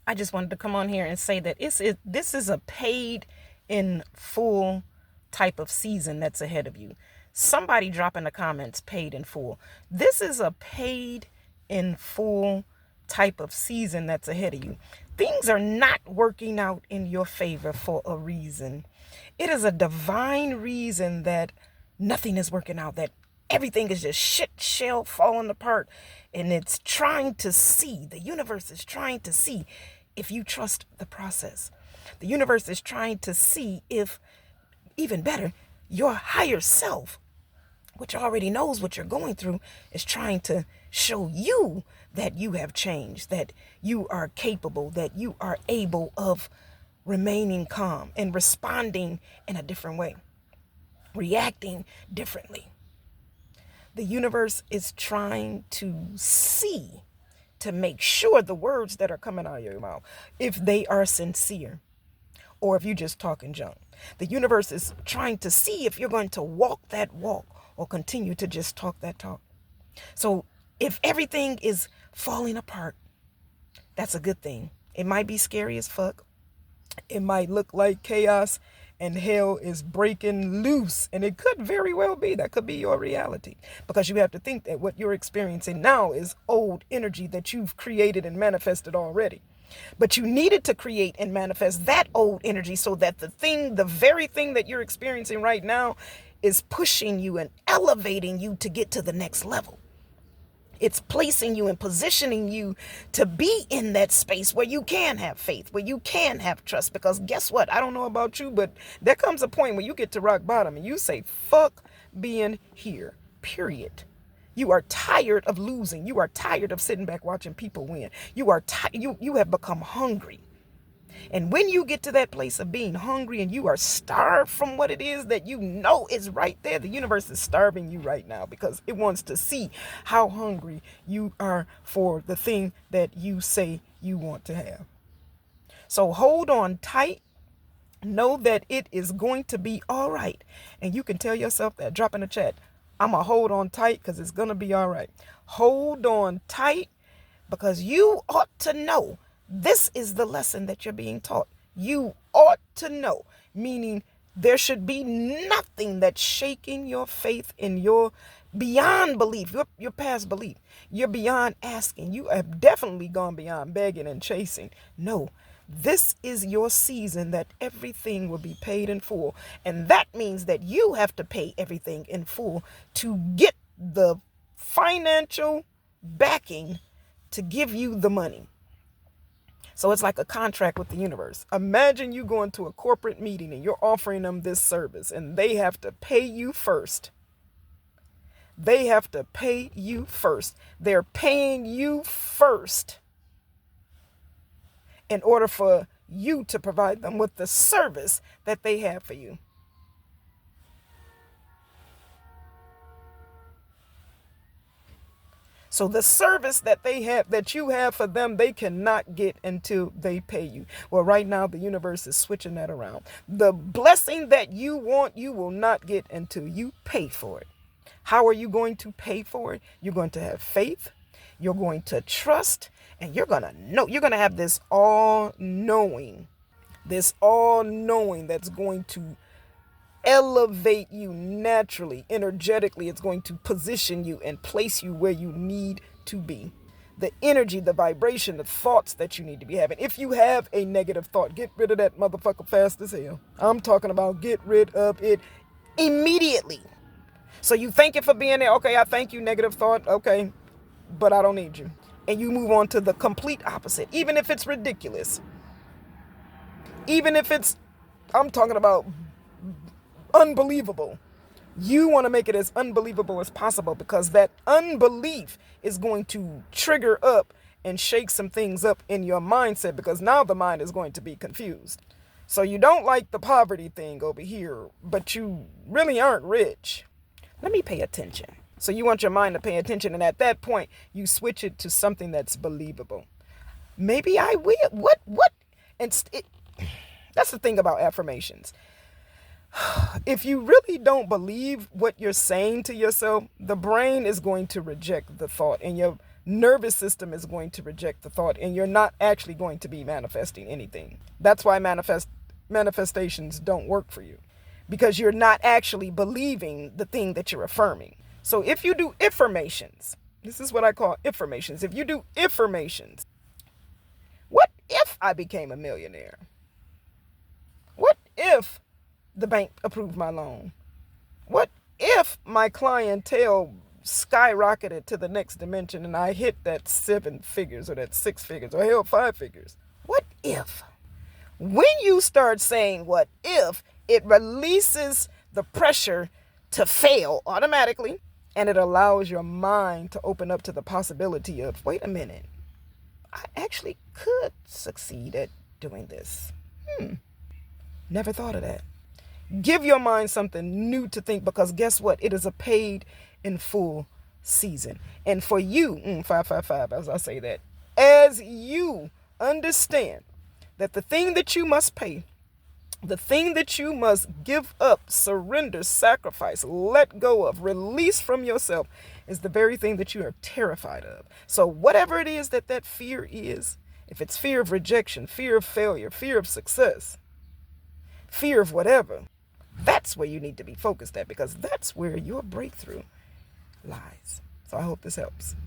I just wanted to come on here and say that this is a paid in full type of season that's ahead of you. Somebody drop in the comments paid in full. This is a paid in full type of season that's ahead of you. Things are not working out in your favor for a reason. It is a divine reason that nothing is working out, that everything is just shit shell falling apart. And it's trying to see, the universe is trying to see if you trust the process. The universe is trying to see if, even better, your higher self, which already knows what you're going through, is trying to show you that you have changed, that you are capable, that you are able of remaining calm and responding in a different way, reacting differently. The universe is trying to see, to make sure the words that are coming out of your mouth, if they are sincere or if you're just talking junk. The universe is trying to see if you're going to walk that walk or continue to just talk that talk. So if everything is falling apart, that's a good thing. It might be scary as fuck. It might look like chaos and hell is breaking loose. And it could very well be. That could be your reality. Because you have to think that what you're experiencing now is old energy that you've created and manifested already. But you needed to create and manifest that old energy so that the very thing that you're experiencing right now is pushing you and elevating you to get to the next level. It's placing you and positioning you to be in that space where you can have faith, where you can have trust. Because guess what? I don't know about you, but there comes a point when you get to rock bottom and you say, fuck being here, period. You are tired of losing. You are tired of sitting back watching people win. You are you have become hungry. And when you get to that place of being hungry and you are starved from what it is that you know is right there, the universe is starving you right now because it wants to see how hungry you are for the thing that you say you want to have. So hold on tight. Know that it is going to be all right. And you can tell yourself that. Drop in the chat. I'm going to hold on tight because it's going to be all right. Hold on tight because you ought to know this is the lesson that you're being taught. You ought to know, meaning there should be nothing that's shaking your faith in your beyond belief, your past belief. You're beyond asking. You have definitely gone beyond begging and chasing. No, this is your season that everything will be paid in full. And that means that you have to pay everything in full to get the financial backing to give you the money. So it's like a contract with the universe. Imagine you going to a corporate meeting and you're offering them this service and they have to pay you first. They have to pay you first. They're paying you first in order for you to provide them with the service that they have for you. So the service that they have, that you have for them, they cannot get until they pay you. Well, right now, the universe is switching that around. The blessing that you want, you will not get until you pay for it. How are you going to pay for it? You're going to have faith. You're going to trust. And you're going to know. You're going to have this all-knowing that's going to elevate you naturally, energetically. It's going to position you and place you where you need to be. The energy, the vibration, the thoughts that you need to be having. If you have a negative thought, get rid of that motherfucker fast as hell. I'm talking about get rid of it immediately. So you thank it for being there. Okay, I thank you, negative thought. Okay, but I don't need you. And you move on to the complete opposite. Even if it's ridiculous. Even if it's, I'm talking about unbelievable. You want to make it as unbelievable as possible because that unbelief is going to trigger up and shake some things up in your mindset because now the mind is going to be confused. So you don't like the poverty thing over here, but you really aren't rich. Let me pay attention. So you want your mind to pay attention, and at that point, you switch it to something that's believable. Maybe I will. What? And that's the thing about affirmations. If you really don't believe what you're saying to yourself, the brain is going to reject the thought and your nervous system is going to reject the thought, and you're not actually going to be manifesting anything. That's why manifestations don't work for you, because you're not actually believing the thing that you're affirming. So if you do affirmations, this is what I call affirmations. If you do affirmations, what if I became a millionaire? What if the bank approved my loan? What if my clientele skyrocketed to the next dimension and I hit that 7 figures or that 6 figures or hell 5 figures? What if? When you start saying what if, it releases the pressure to fail automatically, and it allows your mind to open up to the possibility of, wait a minute, I actually could succeed at doing this. Never thought of that. Give your mind something new to think, because guess what? It is a paid in full season. And for you, 555, as I say that, as you understand that the thing that you must pay, the thing that you must give up, surrender, sacrifice, let go of, release from yourself, is the very thing that you are terrified of. So whatever it is that fear is, if it's fear of rejection, fear of failure, fear of success, fear of whatever, that's where you need to be focused at, because that's where your breakthrough lies. So I hope this helps.